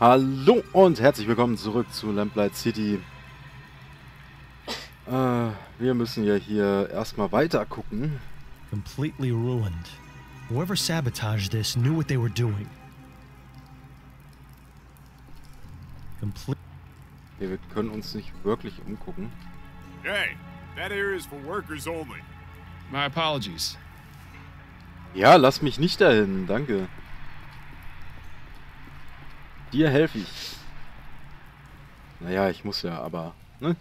Hallo und herzlich willkommen zurück zu Lamplight City. Wir müssen ja hier erstmal weiter gucken. Completely ruined. Whoever sabotaged this knew what they were doing. Okay, wir können uns nicht wirklich umgucken. Hey, that area is for workers only. My apologies. Ja, lass mich nicht dahin, danke. Dir helfe ich. Naja, ich muss ja, aber, ne?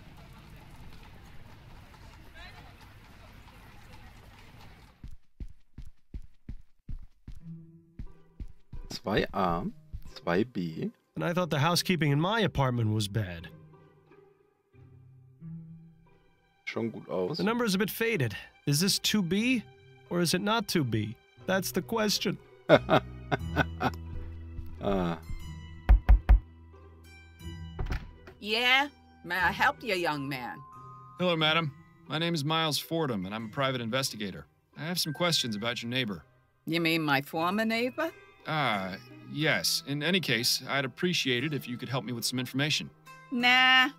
Zwei A, 2B. And I thought the housekeeping in my apartment was bad. Schon gut aus. The number is a bit faded. Is this 2B or is it not 2B? That's the question. Ah. Yeah? May I help you, young man? Hello, madam. My name is Miles Fordham, and I'm a private investigator. I have some questions about your neighbor. You mean my former neighbor? Yes. In any case, I'd appreciate it if you could help me with some information. Nah,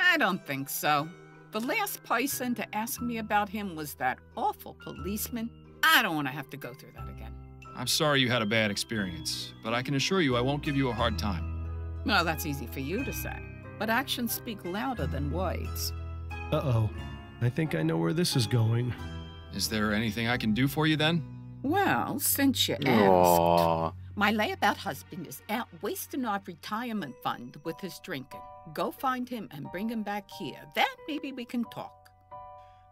I don't think so. The last person to ask me about him was that awful policeman. I don't want to have to go through that again. I'm sorry you had a bad experience, but I can assure you I won't give you a hard time. Well, that's easy for you to say, but actions speak louder than words. Uh-oh. I think I know where this is going. Is there anything I can do for you then? Well, since you asked, Oh. my layabout husband is out wasting our retirement fund with his drinking. Go find him and bring him back here. Then maybe we can talk.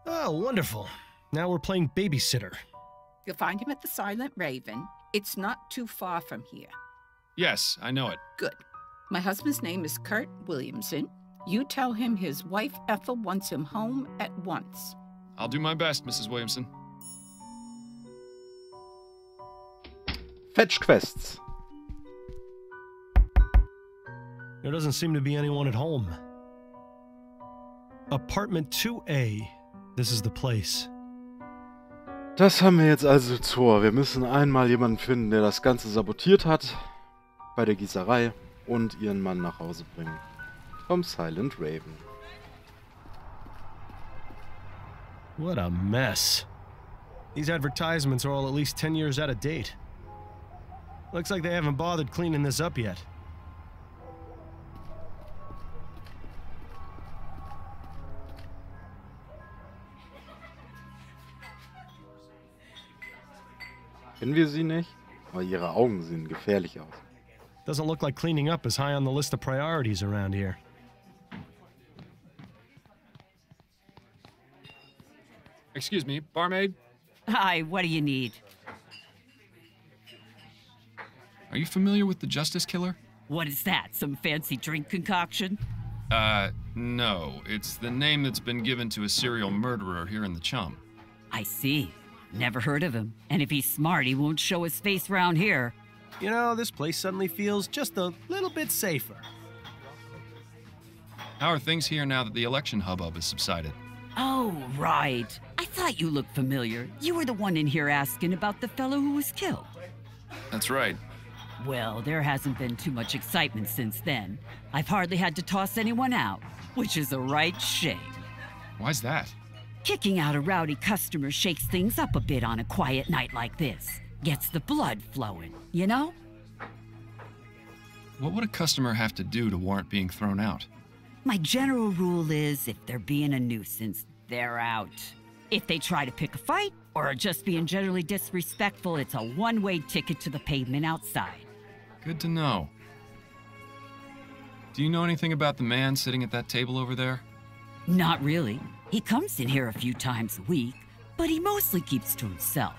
Oh, wonderful. Now we're playing babysitter. You'll find him at the Silent Raven. It's not too far from here. Yes, I know it. Good. My husband's name is Kurt Williamson. You tell him his wife Ethel wants him home at once. I'll do my best, Mrs. Williamson. Fetch Quests. There doesn't seem to be anyone at home. Apartment 2A. This is the place. Das haben wir jetzt also vor. Wir müssen einmal jemanden finden, der das Ganze sabotiert hat bei der Gießerei und ihren Mann nach Hause bringen. Vom Silent Raven. What a mess. These advertisements are all at least 10 years out of date. Looks like they haven't bothered cleaning this up yet. Kennen wir sie nicht? Aber ihre Augen sehen gefährlich aus. Doesn't look like cleaning up is high on the list of priorities around here. Excuse me, barmaid? Hi, what do you need? Are you familiar with the Justice Killer? What is that, some fancy drink concoction? No. It's the name that's been given to a serial murderer here in the Chum. I see. Never heard of him. And if he's smart, he won't show his face around here. You know, this place suddenly feels just a little bit safer. How are things here now that the election hubbub has subsided? Oh, right. I thought you looked familiar. You were the one in here asking about the fellow who was killed. That's right. Well, there hasn't been too much excitement since then. I've hardly had to toss anyone out, which is a right shame. Why's that? Kicking out a rowdy customer shakes things up a bit on a quiet night like this. Gets the blood flowing, you know? What would a customer have to do to warrant being thrown out? My general rule is if they're being a nuisance, they're out. If they try to pick a fight or are just being generally disrespectful, it's a one-way ticket to the pavement outside. Good to know. Do you know anything about the man sitting at that table over there? Not really. He comes in here a few times a week, but he mostly keeps to himself.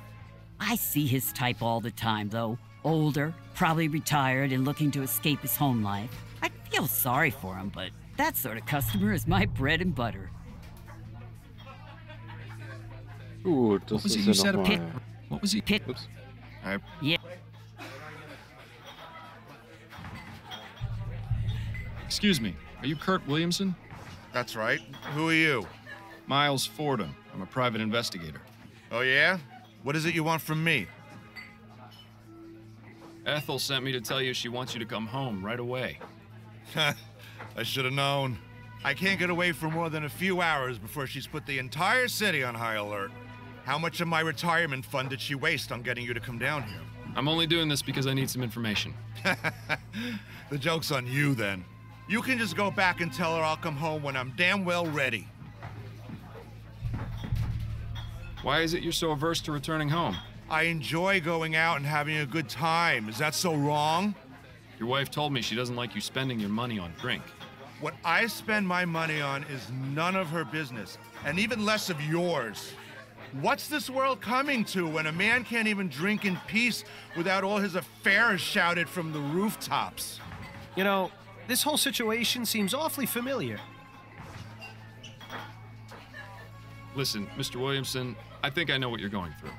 I see his type all the time, though. Older, probably retired and looking to escape his home life. I feel sorry for him, but that sort of customer is my bread and butter. Gut, das ist ja nochmal... What was he? Pit. Ups. Yeah. Excuse me, are you Kurt Williamson? That's right. Who are you? Miles Fordham. I'm a private investigator. Oh, yeah? What is it you want from me? Ethel sent me to tell you she wants you to come home right away. I should have known. I can't get away for more than a few hours before she's put the entire city on high alert. How much of my retirement fund did she waste on getting you to come down here? I'm only doing this because I need some information. The joke's on you, then. You can just go back and tell her I'll come home when I'm damn well ready. Why is it you're so averse to returning home? I enjoy going out and having a good time. Is that so wrong? Your wife told me she doesn't like you spending your money on drink. What I spend my money on is none of her business, and even less of yours. What's this world coming to when a man can't even drink in peace without all his affairs shouted from the rooftops? You know, this whole situation seems awfully familiar. Listen, Mr. Williamson, I think I know what you're going through.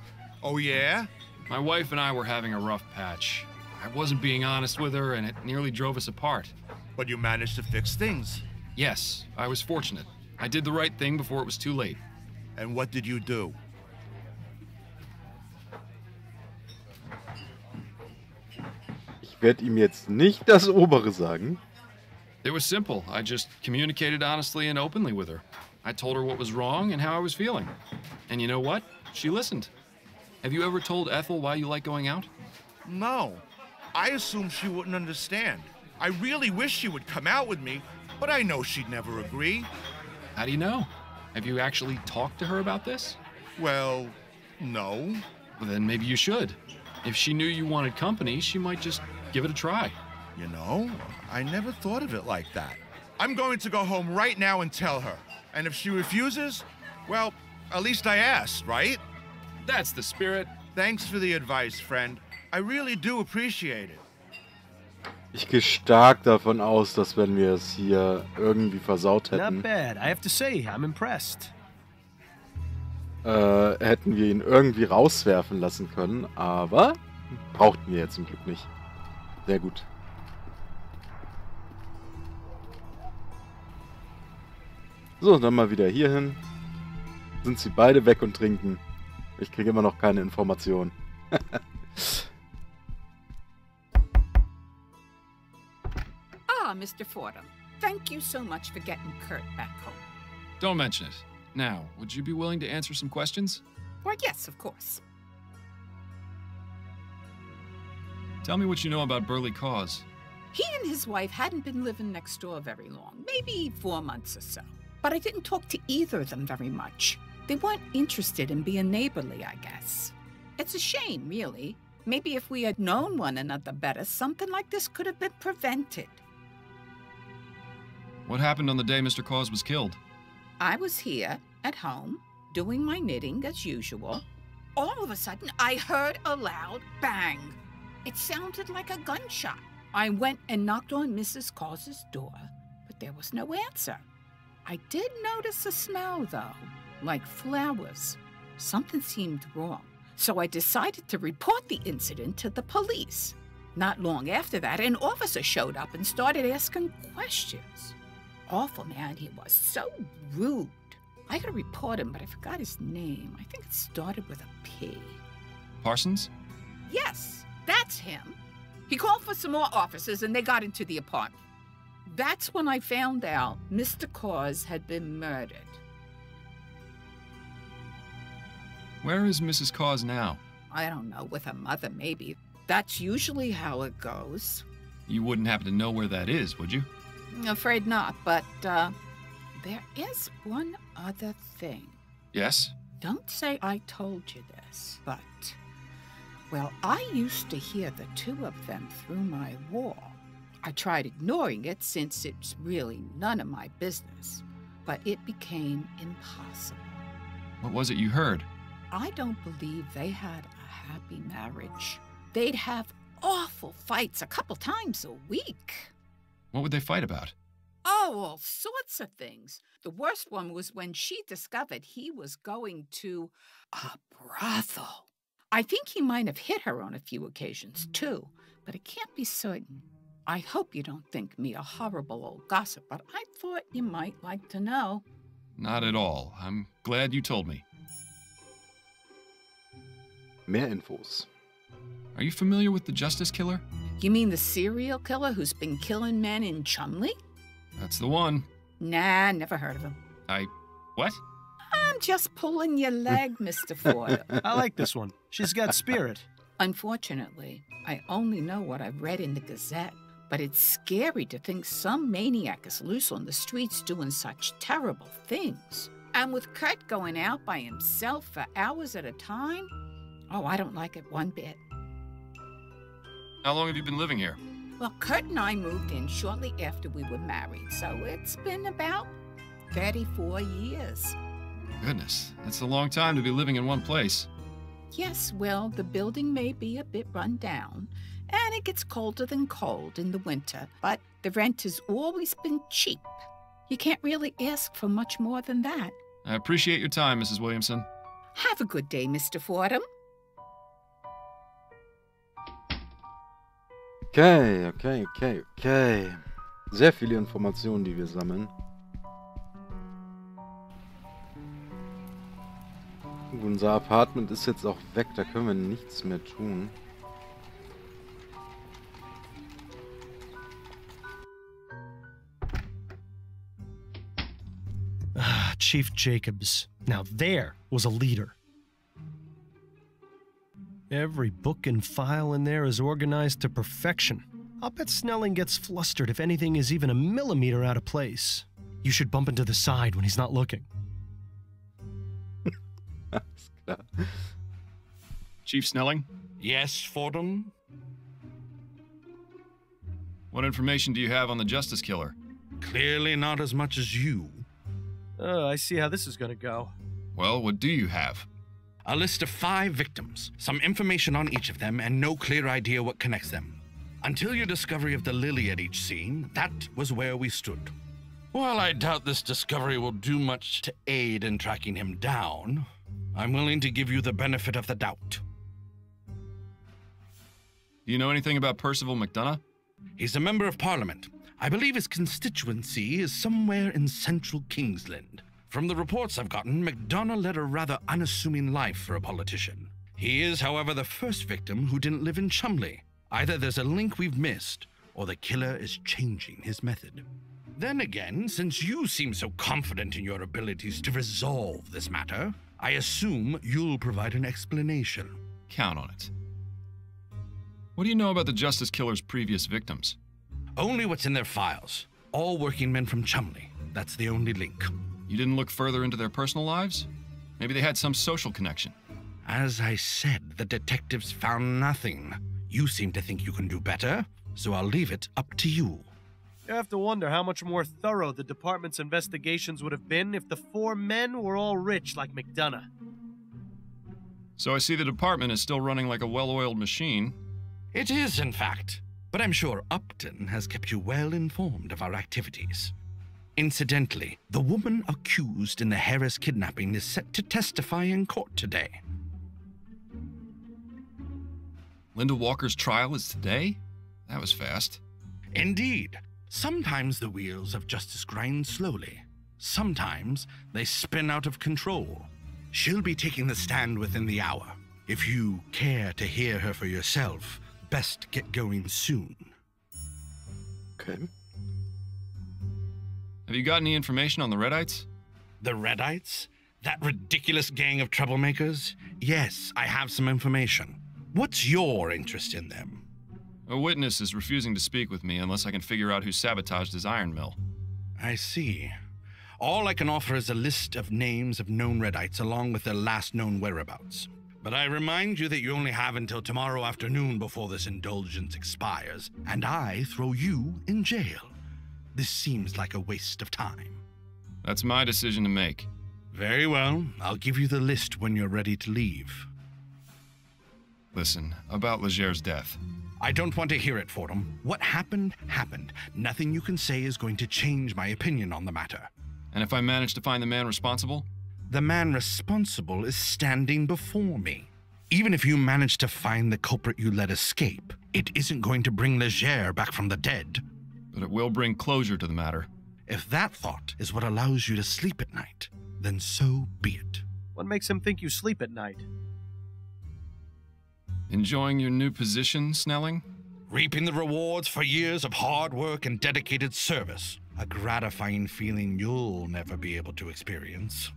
Oh, yeah? My wife and I were having a rough patch. I wasn't being honest with her, and it nearly drove us apart. But you managed to fix things. Yes, I was fortunate. I did the right thing before it was too late. And what did you do? Ich werde ihm jetzt nicht das Obere sagen. It was simple. I just communicated honestly and openly with her. I told her what was wrong and how I was feeling. And you know what? She listened. Have you ever told Ethel why you like going out? No. I assumed she wouldn't understand. I really wish she would come out with me, but I know she'd never agree. How do you know? Have you actually talked to her about this? Well, no. Well, then maybe you should. If she knew you wanted company, she might just give it a try. You know, I never thought of it like that. I'm going to go home right now and tell her. And if she refuses, well, at least I asked, right? That's the spirit. Thanks for the advice, friend. I really do appreciate it. Ich gehe stark davon aus, dass wenn wir es hier irgendwie versaut hätten, Not bad. I have to say, I'm impressed. hätten wir ihn irgendwie rauswerfen lassen können, aber brauchten wir jetzt zum Glück nicht. Sehr gut. So, dann mal wieder hier hin. Sind sie beide weg und trinken. Ich kriege immer noch keine Informationen. Ah, Mr. Fordham, thank you so much for getting Kurt back home. Don't mention it. Now, would you be willing to answer some questions? Why, yes, of course. Tell me what you know about Burley Cause. He and his wife hadn't been living next door very long, maybe 4 months or so. But I didn't talk to either of them very much. They weren't interested in being neighborly, I guess. It's a shame, really. Maybe if we had known one another better, something like this could have been prevented. What happened on the day Mr. Cause was killed? I was here, at home, doing my knitting as usual. All of a sudden, I heard a loud bang. It sounded like a gunshot. I went and knocked on Mrs. Cause's door, but there was no answer. I did notice a smell, though, like flowers. Something seemed wrong, so I decided to report the incident to the police. Not long after that, an officer showed up and started asking questions. Awful man he was, so rude. I gotta report him, but I forgot his name. I think it started with a P. Parsons? Yes, that's him. He called for some more officers and they got into the apartment. That's when I found out Mr. Cause had been murdered. Where is Mrs. Cause now? I don't know, with her mother maybe. That's usually how it goes. You wouldn't happen to know where that is, would you? Afraid not, but there is one other thing. Yes? Don't say I told you this, but, well, I used to hear the two of them through my wall. I tried ignoring it since it's really none of my business, but it became impossible. What was it you heard? I don't believe they had a happy marriage. They'd have awful fights a couple times a week. What would they fight about? Oh, all sorts of things. The worst one was when she discovered he was going to a brothel. I think he might have hit her on a few occasions, too, but I can't be certain. I hope you don't think me a horrible old gossip, but I thought you might like to know. Not at all. I'm glad you told me. Mehr Infos. Are Are you familiar with the Justice Killer? You mean the serial killer who's been killing men in Chumley? That's the one. Nah, never heard of him. What? I'm just pulling your leg, Mr. Fordham. I like this one. She's got spirit. Unfortunately, I only know what I've read in the Gazette, but it's scary to think some maniac is loose on the streets doing such terrible things. And with Kurt going out by himself for hours at a time, oh, I don't like it one bit. How long have you been living here? Well, Kurt and I moved in shortly after we were married, so it's been about 34 years. Goodness, that's a long time to be living in one place. Yes, well, the building may be a bit run down, and it gets colder than cold in the winter, but the rent has always been cheap. You can't really ask for much more than that. I appreciate your time, Mrs. Williamson. Have a good day, Mr. Fordham. Okay. Sehr viele Informationen, die wir sammeln. Unser Apartment ist jetzt auch weg, da können wir nichts mehr tun. Chief Jacobs. Now there was a leader. Every book and file in there is organized to perfection. I'll bet Snelling gets flustered if anything is even a millimeter out of place. You should bump into the side when he's not looking. Alles klar. Chief Snelling, Yes, Fordham? what information do you have on the Justice Killer? Clearly not as much as you. I see how this is gonna go. Well, what do you have? A list of 5 victims, some information on each of them, and no clear idea what connects them. Until your discovery of the lily at each scene, that was where we stood. While I doubt this discovery will do much to aid in tracking him down, I'm willing to give you the benefit of the doubt. Do you know anything about Percival McDonough? He's a member of Parliament. I believe his constituency is somewhere in central Kingsland. From the reports I've gotten, McDonough led a rather unassuming life for a politician. He is, however, the first victim who didn't live in Chumley. Either there's a link we've missed, or the killer is changing his method. Then again, since you seem so confident in your abilities to resolve this matter, I assume you'll provide an explanation. Count on it. What do you know about the Justice Killer's previous victims? Only what's in their files. All working men from Chumley. That's the only link. You didn't look further into their personal lives? Maybe they had some social connection. As I said, the detectives found nothing. You seem to think you can do better, so I'll leave it up to you. You have to wonder how much more thorough the department's investigations would have been if the 4 men were all rich like McDonough. So I see the department is still running like a well-oiled machine. It is, in fact. But I'm sure Upton has kept you well informed of our activities. Incidentally, the woman accused in the Harris kidnapping is set to testify in court today. Linda Walker's trial is today? That was fast. Indeed. Sometimes the wheels of justice grind slowly. Sometimes they spin out of control. She'll be taking the stand within the hour. If you care to hear her for yourself, best get going soon. Okay. Have you got any information on the Redites? The Redites? That ridiculous gang of troublemakers? Yes, I have some information. What's your interest in them? A witness is refusing to speak with me unless I can figure out who sabotaged his iron mill. I see. All I can offer is a list of names of known Redites along with their last known whereabouts. But I remind you that you only have until tomorrow afternoon before this indulgence expires, and I throw you in jail. This seems like a waste of time. That's my decision to make. Very well. I'll give you the list when you're ready to leave. Listen, about Leger's death. I don't want to hear it, Fordham. What happened, happened. Nothing you can say is going to change my opinion on the matter. And if I manage to find the man responsible? The man responsible is standing before me. Even if you manage to find the culprit you let escape, it isn't going to bring Leger back from the dead. But it will bring closure to the matter. If that thought is what allows you to sleep at night, then so be it. What makes him think you sleep at night? Enjoying your new position, Snelling? Reaping the rewards for years of hard work and dedicated service. A gratifying feeling you'll never be able to experience.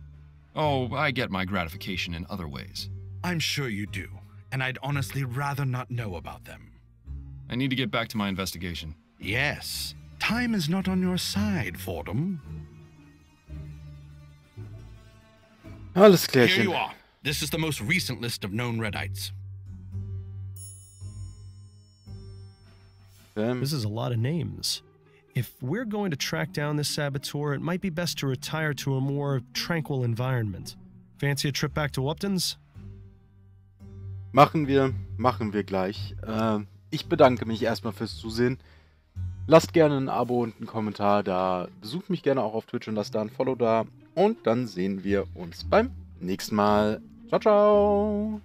Oh, I get my gratification in other ways. I'm sure you do, and I'd honestly rather not know about them. I need to get back to my investigation. Yes, time is not on your side, Fordham. Alles Here klärchen. you are. This is the most recent list of known Redites. This is a lot of names. If we're going to track down this saboteur, it might be best to retire to a more tranquil environment. Fancy a trip back to Upton's? Machen wir gleich. Ich bedanke mich erstmal fürs Zusehen. Lasst gerne ein Abo und einen Kommentar da. Besucht mich gerne auch auf Twitch und lasst da ein Follow da. Und dann sehen wir uns beim nächsten Mal. Ciao, ciao!